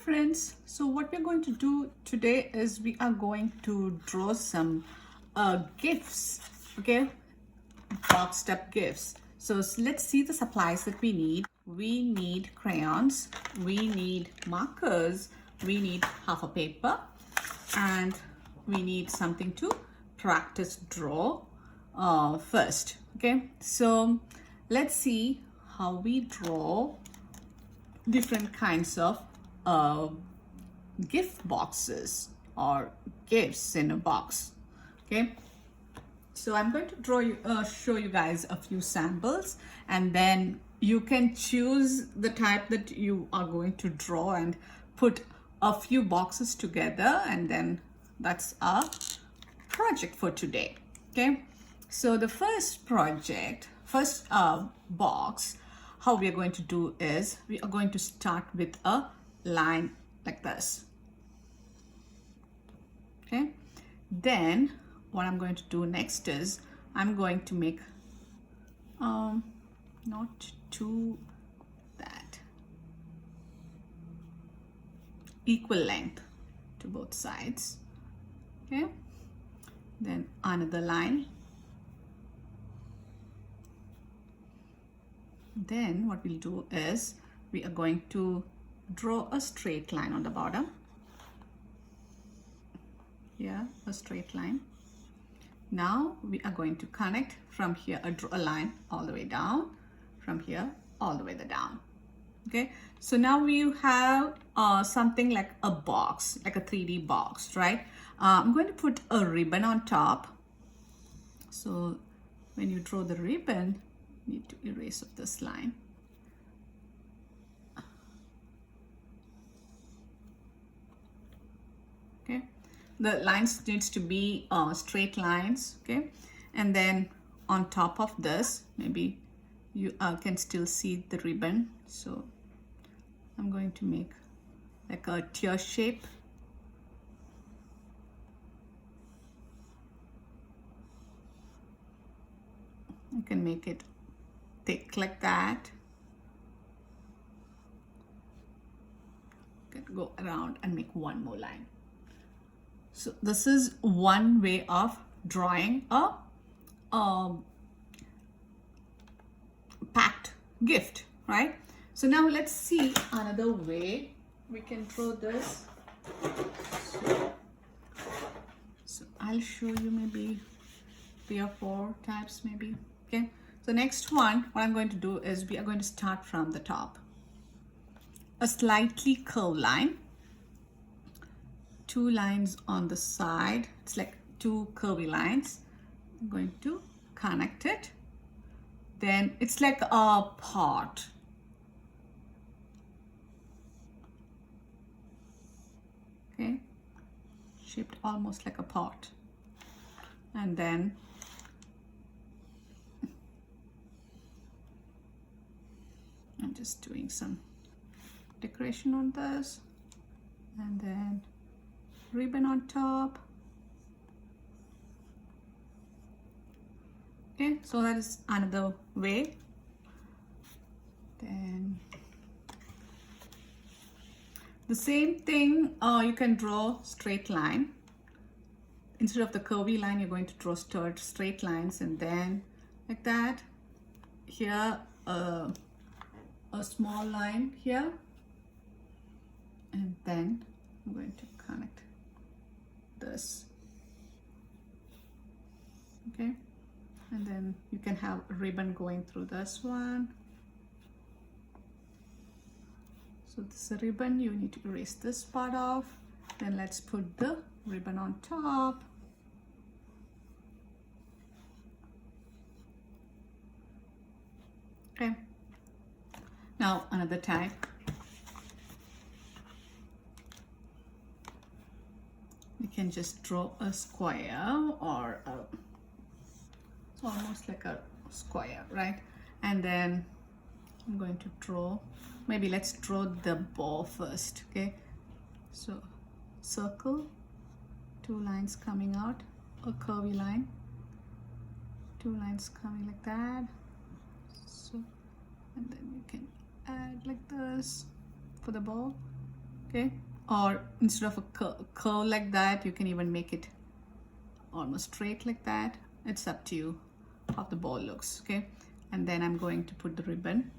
friends, so what we're going to do today is we are going to draw some gifts, okay, boxed up gifts. So let's see the supplies that we need. We need crayons, we need markers, we need half a paper, and we need something to practice draw first. Okay, so let's see how we draw different kinds of gift boxes or gifts in a box. Okay, so I'm going to show you guys a few samples, and then you can choose the type that you are going to draw and put a few boxes together, and then that's our project for today. Okay, so the first box, how we are going to do is we are going to start with a line like this. Okay, then what I'm going to do next is I'm going to make not too that equal length to both sides. Okay, then another line. Then what we'll do is we are going to draw a straight line on the bottom. Here, a straight line. Now we are going to connect from here, draw a line all the way down, from here all the way down. Okay, so now we have something like a box, like a 3D box, right? I'm going to put a ribbon on top. So when you draw the ribbon, you need to erase off this line. Okay, the lines needs to be straight lines. Okay, and then on top of this, maybe you can still see the ribbon. So I'm going to make like a tear shape. You can make it thick like that. You can go around and make one more line. So this is one way of drawing a packed gift, right? So now let's see another way we can draw this. So I'll show you maybe 3 or 4 types maybe. Okay, so next one, what I'm going to do is we are going to start from the top. A slightly curved line, 2 lines on the side. It's like 2 curvy lines. I'm going to connect it. Then it's like a pot. Okay, shaped almost like a pot. And then I'm just doing some decoration on this, and then ribbon on top. Okay, so that is another way. Then the same thing, you can draw straight line. Instead of the curvy line, you're going to draw straight lines, and then like that. Here, a small line here, and then I'm going to connect this. Okay, and then you can have a ribbon going through this one. So this is a ribbon, you need to erase this part off. Then let's put the ribbon on top. Okay, now another type. You can just draw a square, or it's almost like a square, right? And then I'm going to draw, maybe let's draw the bow first. Okay, so circle, 2 lines coming out, a curvy line, 2 lines coming like that. So, and then you can add like this for the bow. okay? Or instead of a curve like that, you can even make it almost straight like that. It's up to you how the ball looks, okay? And then I'm going to put the ribbon.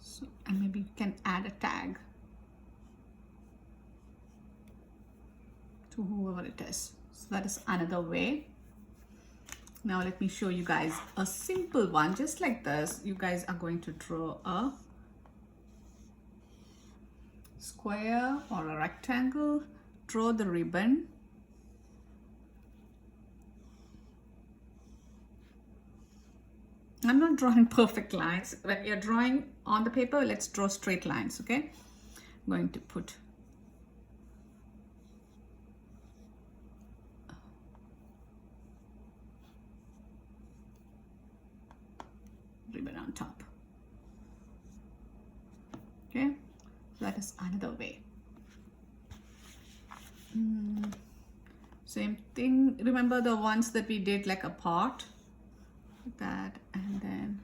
So, and maybe you can add a tag to whoever it is. So that is another way. Now let me show you guys a simple one, just like this. You guys are going to draw a square or a rectangle, draw the ribbon. I'm not drawing perfect lines. When you're drawing on the paper, let's draw straight lines, okay? I'm going to put ribbon on top. Okay, so that is another way. Same thing. Remember the ones that we did like a part, like that, and then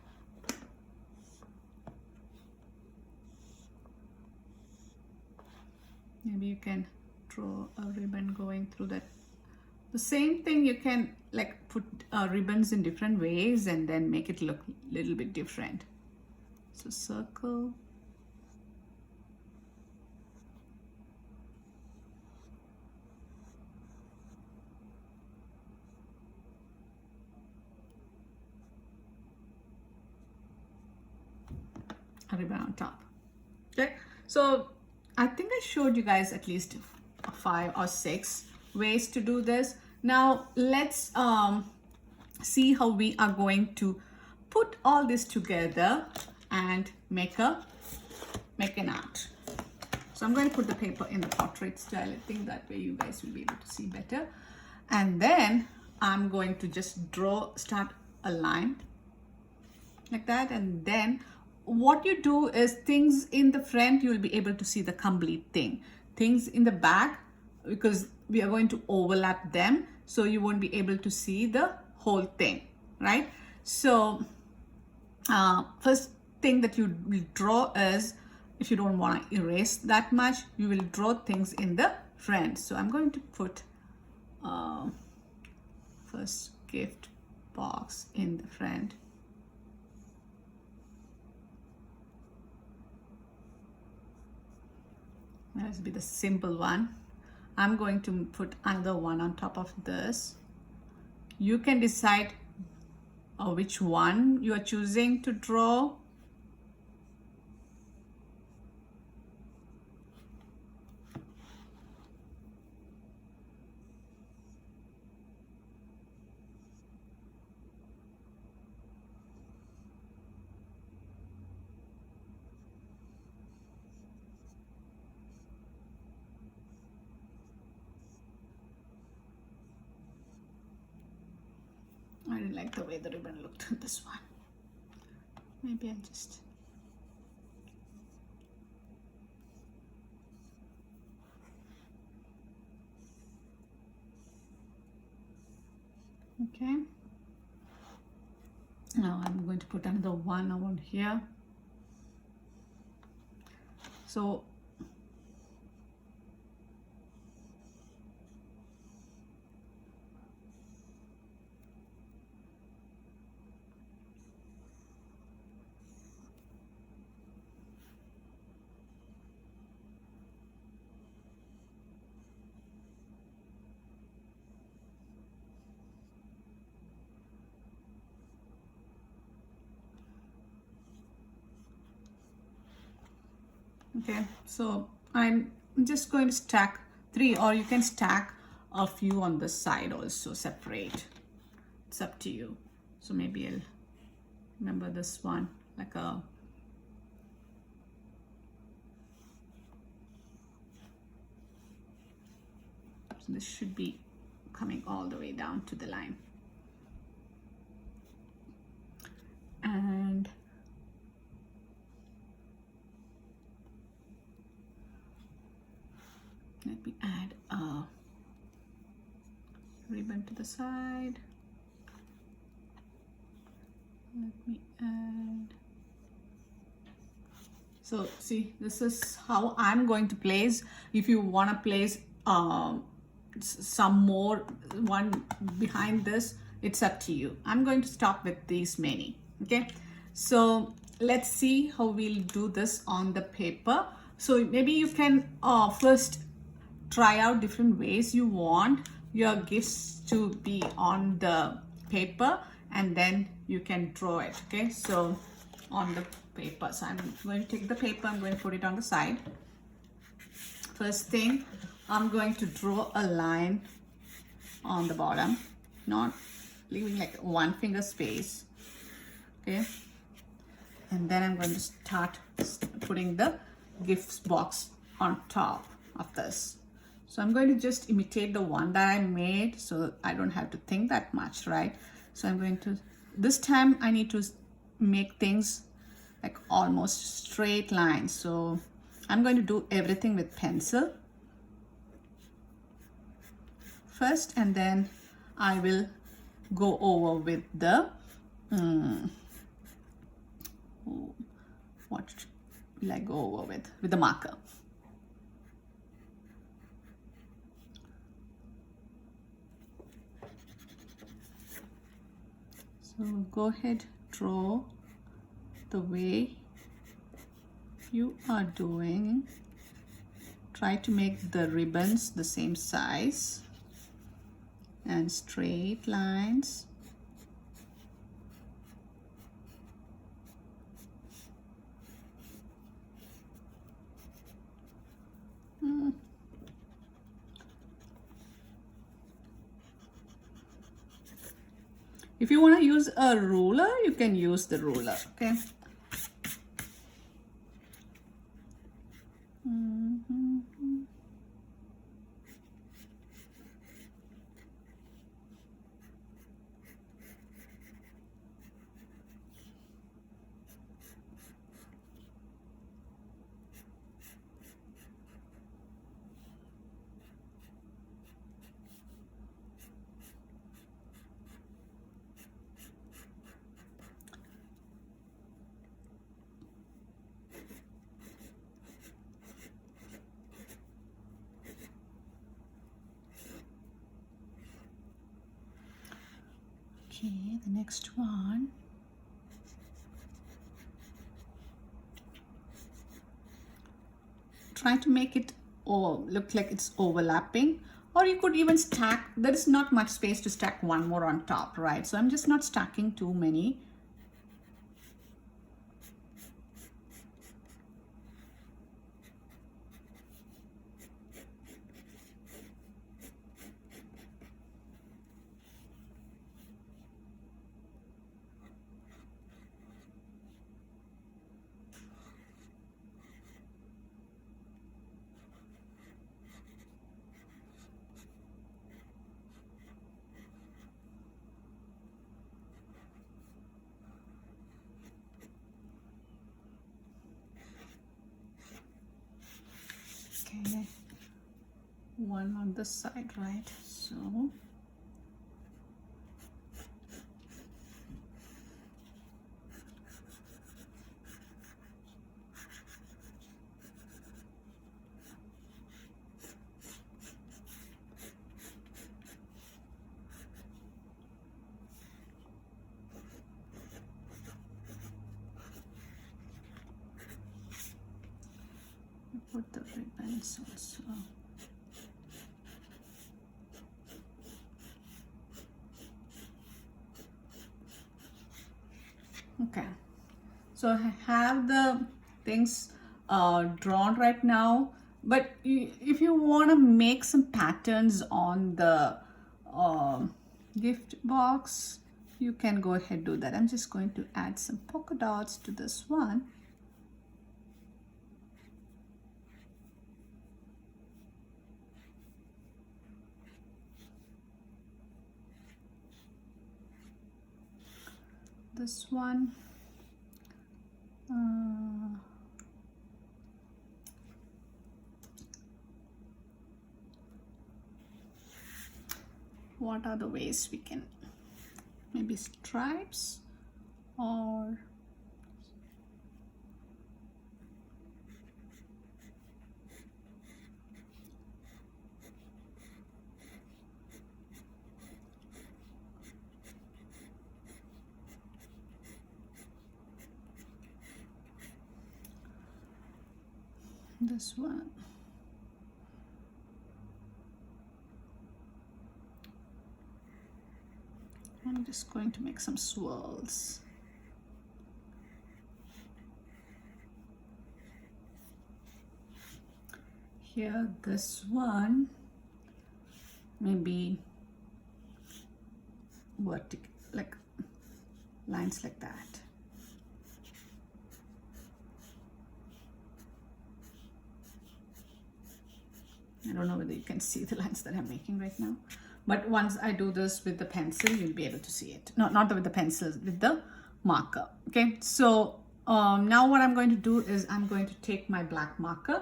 maybe you can draw a ribbon going through that. The same thing, you can like put ribbons in different ways and then make it look a little bit different. So circle. A ribbon on top. Okay, so I think I showed you guys at least 5 or 6 ways to do this. Now let's see how we are going to put all this together and make an art. So I'm going to put the paper in the portrait style. I think that way you guys will be able to see better. And then I'm going to just start a line like that, and then what you do is things in the front you will be able to see the complete thing. Things in the back, because we are going to overlap them, so you won't be able to see the whole thing, right? So first thing that you will draw is, if you don't want to erase that much, you will draw things in the front. So I'm going to put first gift box in the front. That will be the simple one. I'm going to put another one on top of this. You can decide which one you are choosing to draw. I didn't like the way the ribbon looked on this one. Maybe I'll just... Okay. Now I'm going to put another one over here. So okay, so I'm just going to stack 3, or you can stack a few on this side also separate. It's up to you. So maybe I'll remember this one like a... So this should be coming all the way down to the line. And let me add a ribbon to the side. Let me add. So see, this is how I'm going to place. If you want to place some more one behind this, it's up to you. I'm going to stop with these many. Okay, so let's see how we'll do this on the paper. So maybe you can first try out different ways you want your gifts to be on the paper, and then you can draw it. Okay, so on the paper, so I'm going to take the paper, I'm going to put it on the side. First thing, I'm going to draw a line on the bottom, not leaving like one finger space. Okay, and then I'm going to start putting the gifts box on top of this. So I'm going to just imitate the one that I made, so I don't have to think that much, right? So I'm going to, this time I need to make things like almost straight lines. So I'm going to do everything with pencil first, and then I will go over with the what will I go over with the marker. So go ahead, draw the way you are doing. Try to make the ribbons the same size and straight lines. If you want to use a ruler, you can use the ruler. Okay. Okay, the next one. Try to make it look like it's overlapping, or you could even stack. There is not much space to stack one more on top, right? So I'm just not stacking too many. Okay, one on this side, right? So put the ribbons also. Okay, so I have the things drawn right now, but if you want to make some patterns on the gift box, you can go ahead do that. I'm just going to add some polka dots to this one. This one, what are the ways we can, maybe stripes or this one. I'm just going to make some swirls. Here, this one, maybe vertical, like lines like that. I don't know whether you can see the lines that I'm making right now, but once I do this with the pencil, you'll be able to see it. No, not with the pencils, with the marker. Okay, so now what I'm going to do is I'm going to take my black marker.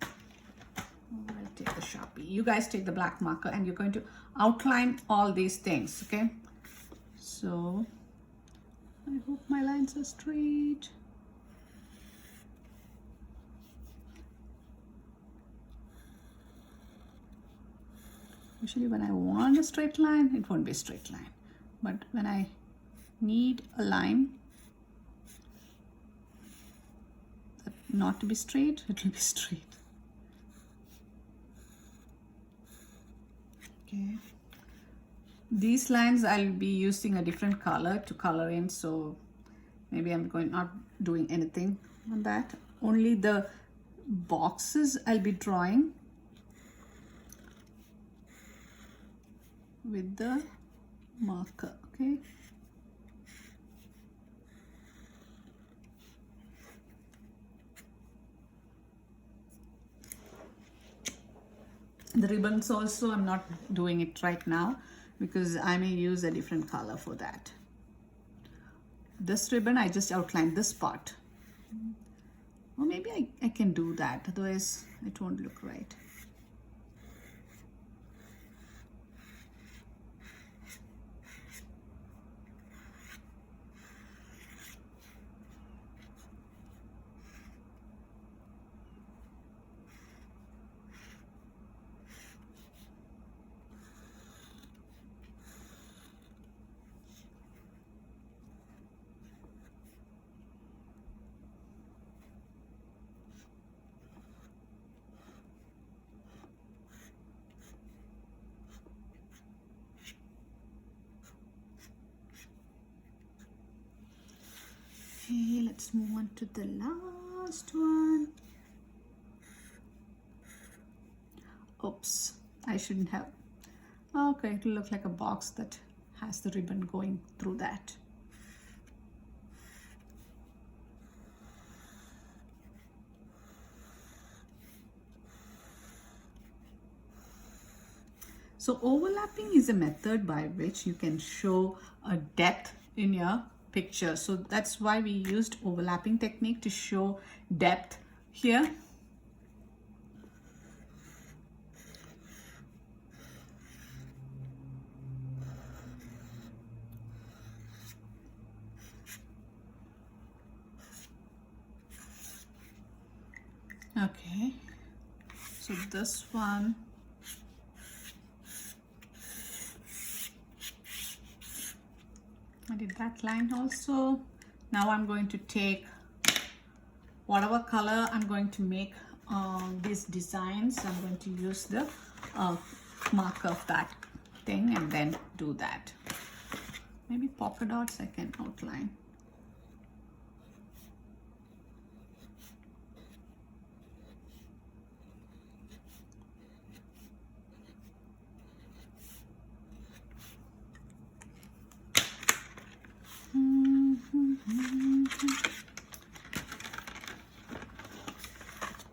I'll take the Sharpie. You guys take the black marker and you're going to outline all these things. Okay, so I hope my lines are straight. Usually when I want a straight line, it won't be a straight line. But when I need a line that not to be straight, it will be straight. Okay. These lines I'll be using a different color to color in, so maybe I'm not doing anything on that. Only the boxes I'll be drawing with the marker. Okay, the ribbons also I'm not doing it right now because I may use a different color for that. This ribbon I just outlined this part, or maybe I can do that, otherwise it won't look right. Okay, let's move on to the last one. Oops, I shouldn't have. Okay, it'll look like a box that has the ribbon going through that. So overlapping is a method by which you can show a depth in your picture. So that's why we used overlapping technique to show depth here. Okay, so this one, I did that line also. Now I'm going to take whatever color I'm going to make these designs. I'm going to use the marker of that thing and then do that. Maybe polka dots I can outline.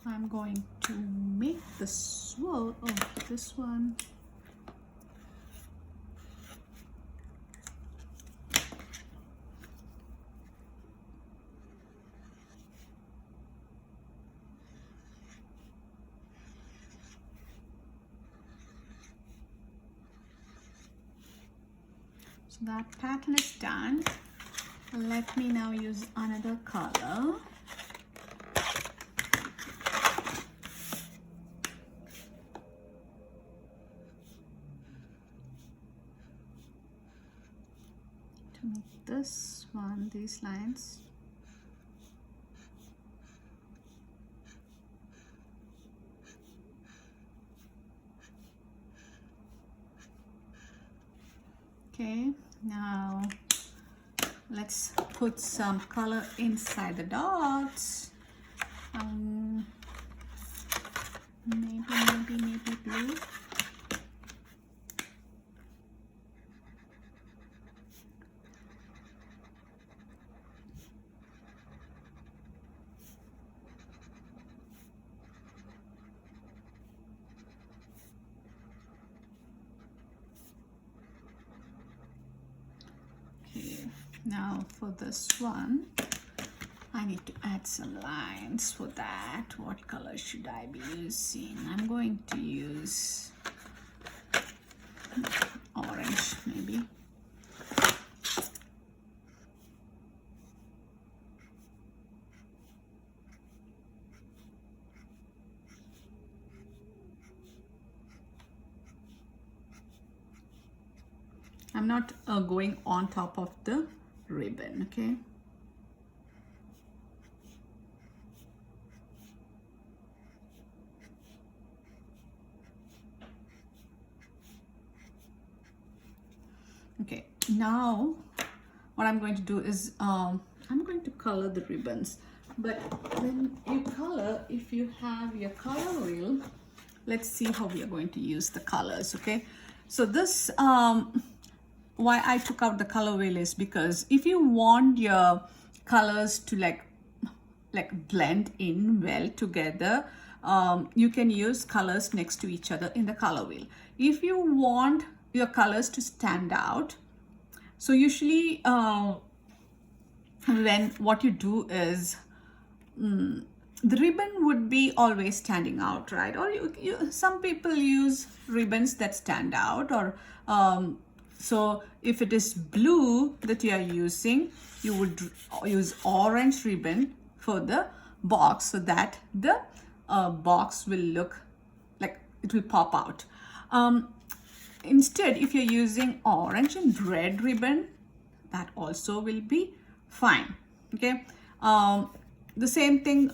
I'm going to make the swirl of this one. So that pattern is done. Let me now use another color. To make this one, these lines. Okay, now let's put some color inside the dots. Maybe blue. Okay, now for this one, I need to add some lines. For that, what color should I be using? I'm going to use orange, maybe. I'm not going on top of the ribbon, okay? Okay, now what I'm going to do is I'm going to color the ribbons. But when you color, if you have your color wheel, let's see how we are going to use the colors, okay? So this, why I took out the color wheel is because if you want your colors to like blend in well together, you can use colors next to each other in the color wheel. If you want your colors to stand out, so usually when what you do is the ribbon would be always standing out, right? Or some people use ribbons that stand out, or so if it is blue that you are using, you would use orange ribbon for the box so that the box will look like it will pop out. Instead, if you're using orange and red ribbon, that also will be fine, okay? The same thing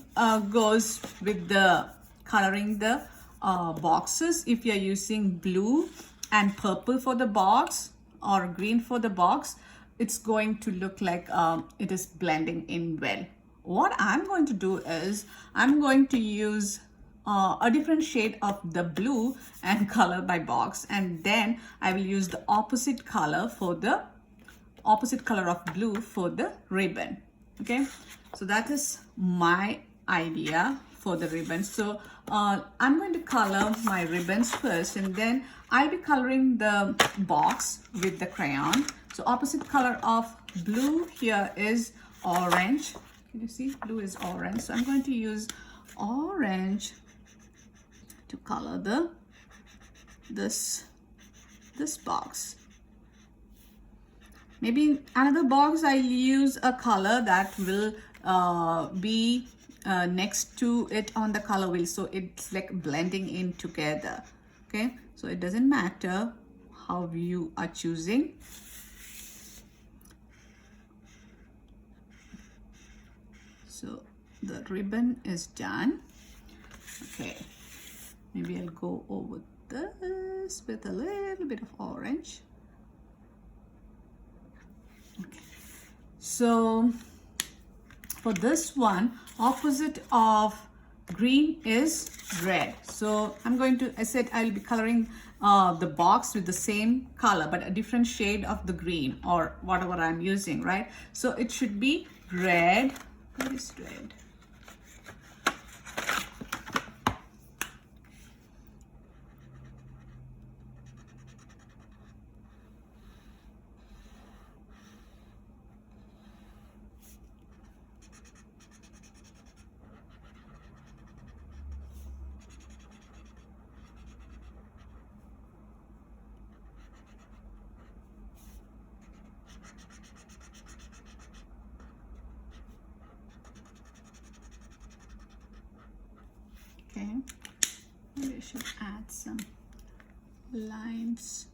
goes with the coloring the boxes. If you're using blue and purple for the box or green for the box, it's going to look like it is blending in well. What I'm going to do is I'm going to use a different shade of the blue and color my box, and then I will use the opposite color of blue for the ribbon, okay? So that is my idea for the ribbon. So I'm going to color my ribbons first, and then I'll be coloring the box with the crayon. So opposite color of blue here is orange. Can you see? Blue is orange. So I'm going to use orange to color this box. Maybe another box I'll use a color that will be next to it on the color wheel, so it's like blending in together, okay? So it doesn't matter how you are choosing. So the ribbon is done. Okay, maybe I'll go over this with a little bit of orange. Okay, so for this one, opposite of green is red. So I'm going to, I said I'll be coloring the box with the same color but a different shade of the green or whatever I'm using, right? So it should be red. Where is red? Okay, maybe I should add some lines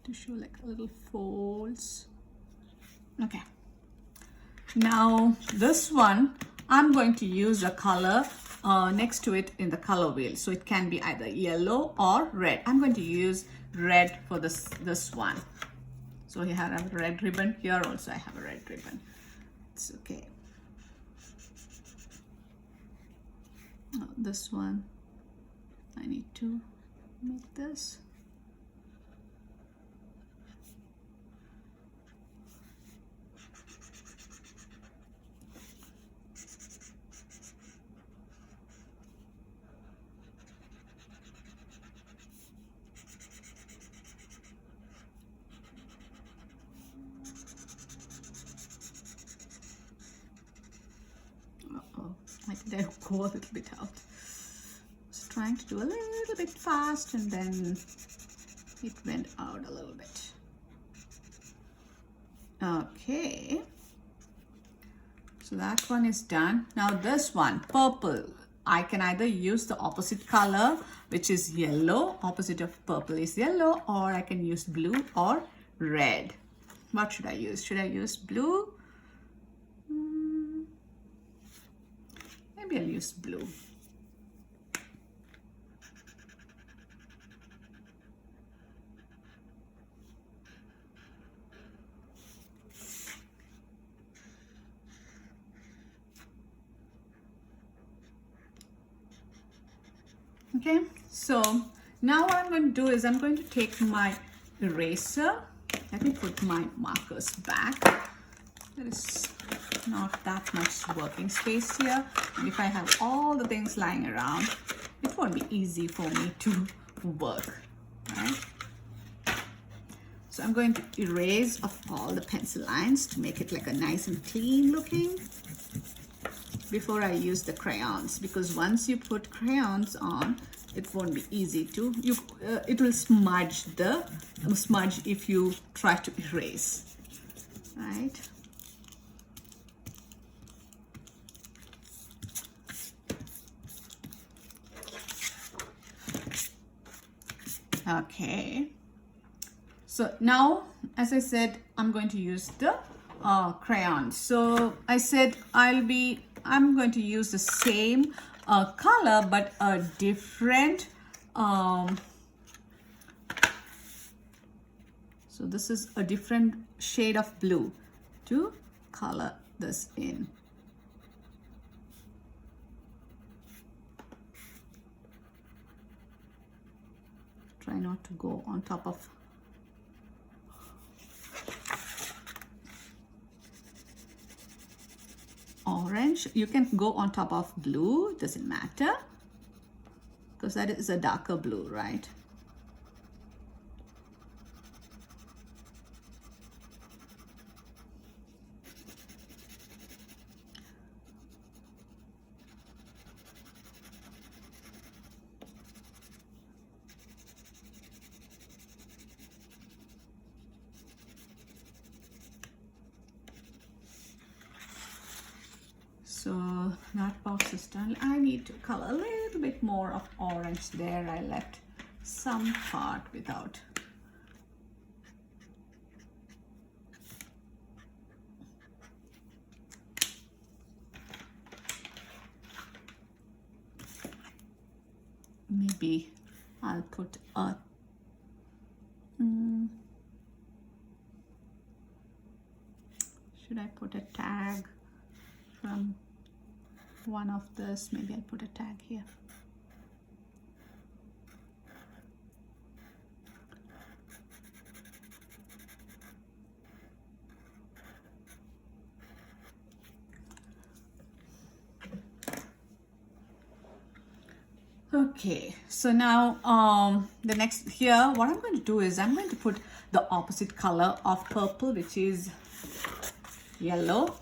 to show like a little folds. Okay, now this one I'm going to use a color next to it in the color wheel, so it can be either yellow or red. I'm going to use red for this one. So here I have a red ribbon, here also I have a red ribbon. It's okay. This one I need to make this. I think I go a little bit out. Just trying to do a little bit fast and then it went out a little bit. Okay, so that one is done. Now this one, purple, I can either use the opposite color, which is yellow. Opposite of purple is yellow, or I can use blue or red. What should I use? Should I use blue? Maybe I'll use blue. Okay, so now what I'm going to do is I'm going to take my eraser. Let me put my markers back. There is not that much working space here. And if I have all the things lying around, it won't be easy for me to work, right? So I'm going to erase off all the pencil lines to make it like a nice and clean looking before I use the crayons, because once you put crayons on, it won't be easy to, it will smudge if you try to erase, right? Okay, so now, as I said, I'm going to use the crayons. So I said I'm going to use the same color but a different so this is a different shade of blue to color this in. Try not to go on top of orange. You can go on top of blue, doesn't matter, because that is a darker blue, right? So that box is done. I need to color a little bit more of orange there. I left some part without. Maybe I'll put a should I put a tag from one of this? Maybe I'll put a tag here. Okay, so now the next here, what I'm going to do is I'm going to put the opposite color of purple, which is yellow.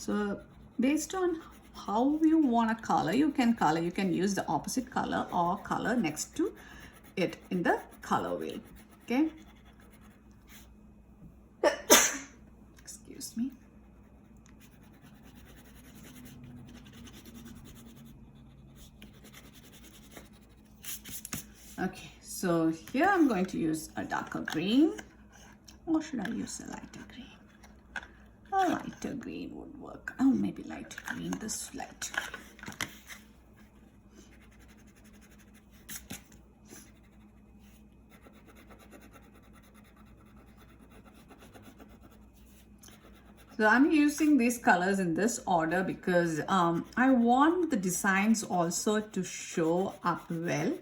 So based on how you want to color, you can use the opposite color or color next to it in the color wheel. Okay. Excuse me. Okay, so here I'm going to use a darker green, or should I use a lighter green? A lighter green would work. Oh, maybe lighter green, this light. So I'm using these colors in this order because I want the designs also to show up well.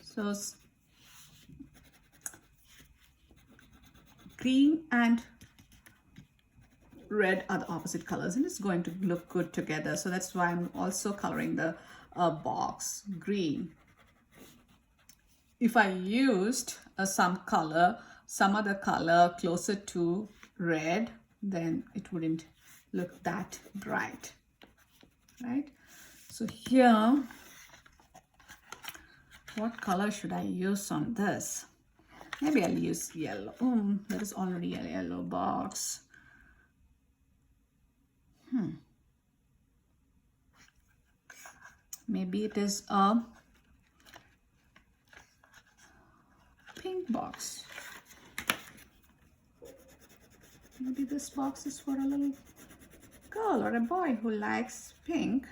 So green and red are the opposite colors and it's going to look good together. So that's why I'm also coloring the box green. If I used some other color closer to red, then it wouldn't look that bright, right? So here, what color should I use on this? Maybe I'll use yellow. There is already a yellow box. Maybe it is a pink box. Maybe this box is for a little girl or a boy who likes pink.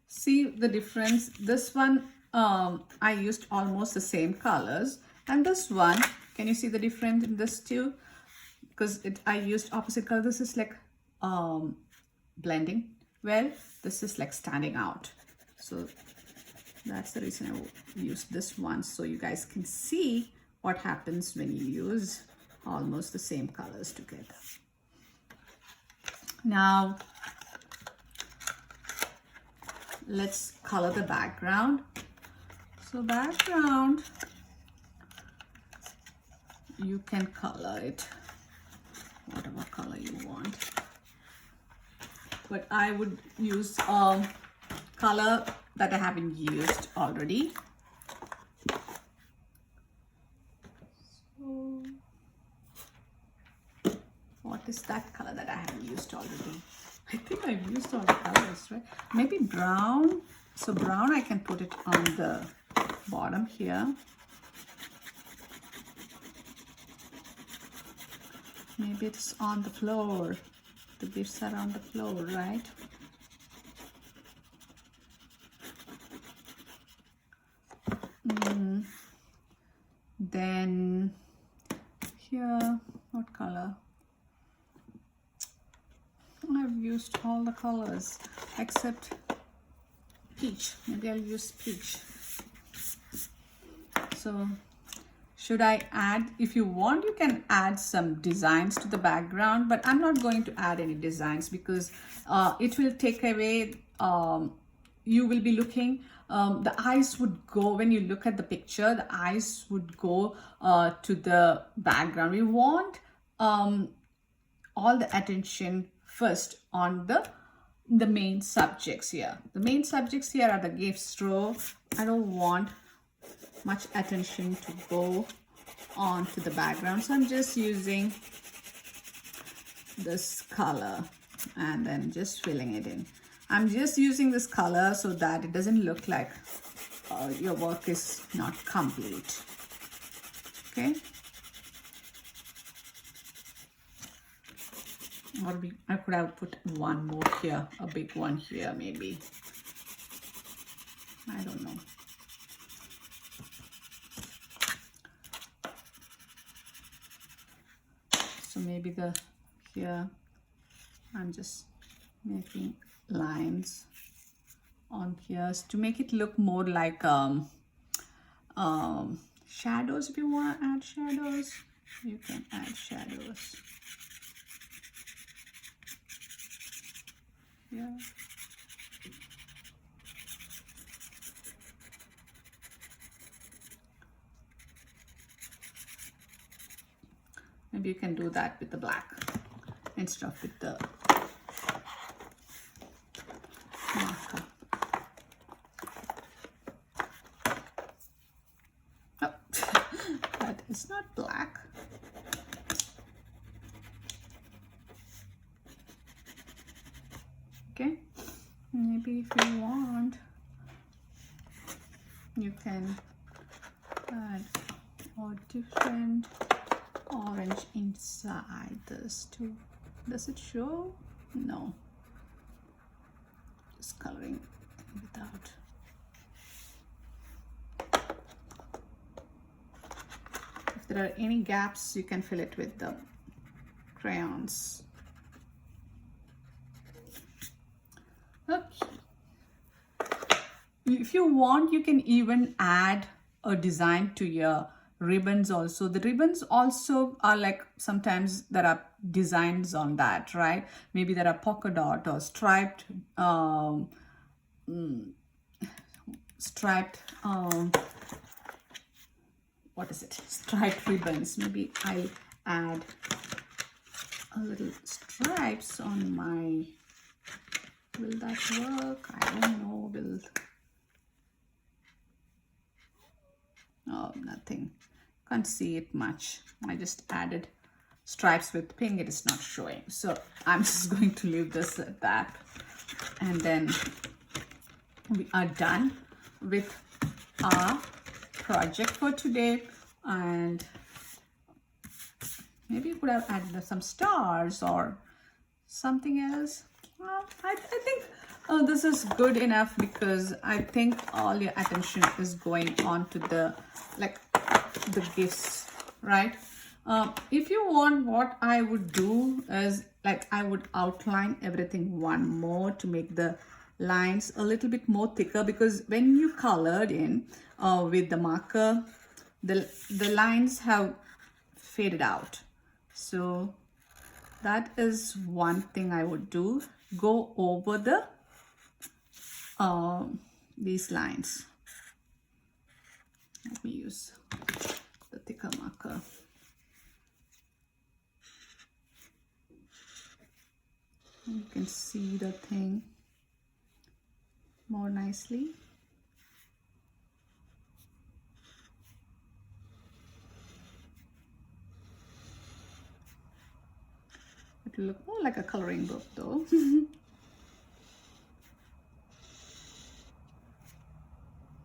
See the difference? This one I used almost the same colors, and this one, can you see the difference in this too? Because I used opposite color. This is like blending well, this is like standing out. So that's the reason I used this one, so you guys can see what happens when you use almost the same colors together. Now let's color the background. So background, you can color it whatever color you want, but I would use a color that I haven't used already. So what is that color that I haven't used already? I think I've used all the colors, right? Maybe brown. So brown, I can put it on the bottom here. Maybe it's on the floor. The gifts are on the floor, right? Then here, what color? I've used all the colors except peach. Maybe I'll use peach. So should I add, if you want, you can add some designs to the background, but I'm not going to add any designs because it will take away, you will be looking, the eyes would go, when you look at the picture, the eyes would go to the background. We want all the attention first on the main subjects here. The main subjects here are the gifts row. I don't want much attention to go on to the background, so I'm just using this color and then just filling it in. I'm just using this color so that it doesn't look like your work is not complete. Okay. Or I could have put one more here, a big one here maybe. I don't know. So maybe here I'm just making lines on here to make it look more like shadows, if you want to add shadows. You can add shadows. Yeah. Maybe you can do that with the black instead of with the marker. Oh, that is not black. Okay, maybe if you want, you can add a different orange inside this too. Does it show? No. Just coloring without. If there are any gaps, you can fill it with the crayons. Okay. If you want, you can even add a design to your ribbons also. The ribbons also are like, sometimes there are designs on that, right? Maybe there are polka dot or striped what is it, striped ribbons. Maybe I add a little stripes on my, will that work? I don't know. Oh, nothing, can't see it much. I just added stripes with pink. It is not showing, so I'm just going to leave this at that. And then we are done with our project for today. And maybe you could have added some stars or something else. I think this is good enough, because I think all your attention is going on to the gifts, right? If you want, what I would do is, like, I would outline everything one more to make the lines a little bit more thicker, because when you colored in with the marker, the lines have faded out. So that is one thing I would do. Go over the these lines. Let me use the thicker marker. You can see the thing more nicely. It will look more like a coloring book though.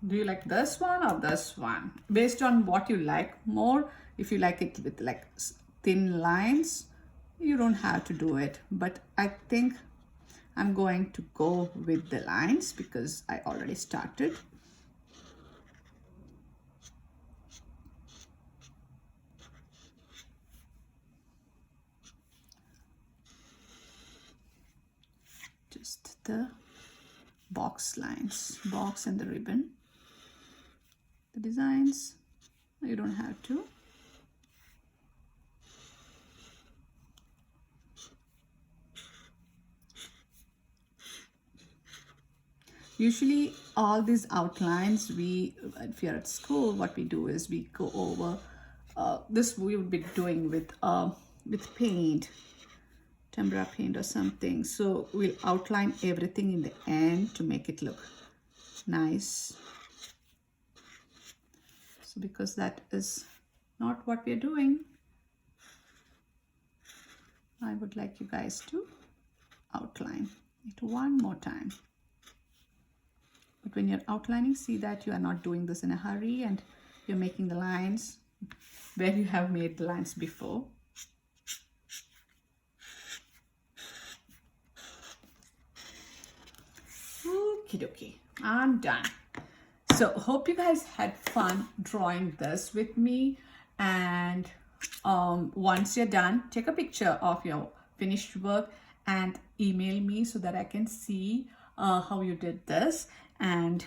Do you like this one or this one? Based on what you like more. If you like it with like thin lines, you don't have to do it. But I think I'm going to go with the lines because I already started. Just the box lines, box and the ribbon. The designs, you don't have to. Usually all these outlines, if you're at school, what we do is we go over this. We would be doing with paint, tempera paint or something. So we'll outline everything in the end to make it look nice. So because that is not what we're doing, I would like you guys to outline it one more time. But when you're outlining, see that you are not doing this in a hurry and you're making the lines where you have made the lines before. Okie dokie, I'm done. So hope you guys had fun drawing this with me. And once you're done, take a picture of your finished work and email me so that I can see how you did this. And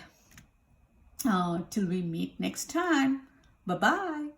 till we meet next time, bye bye.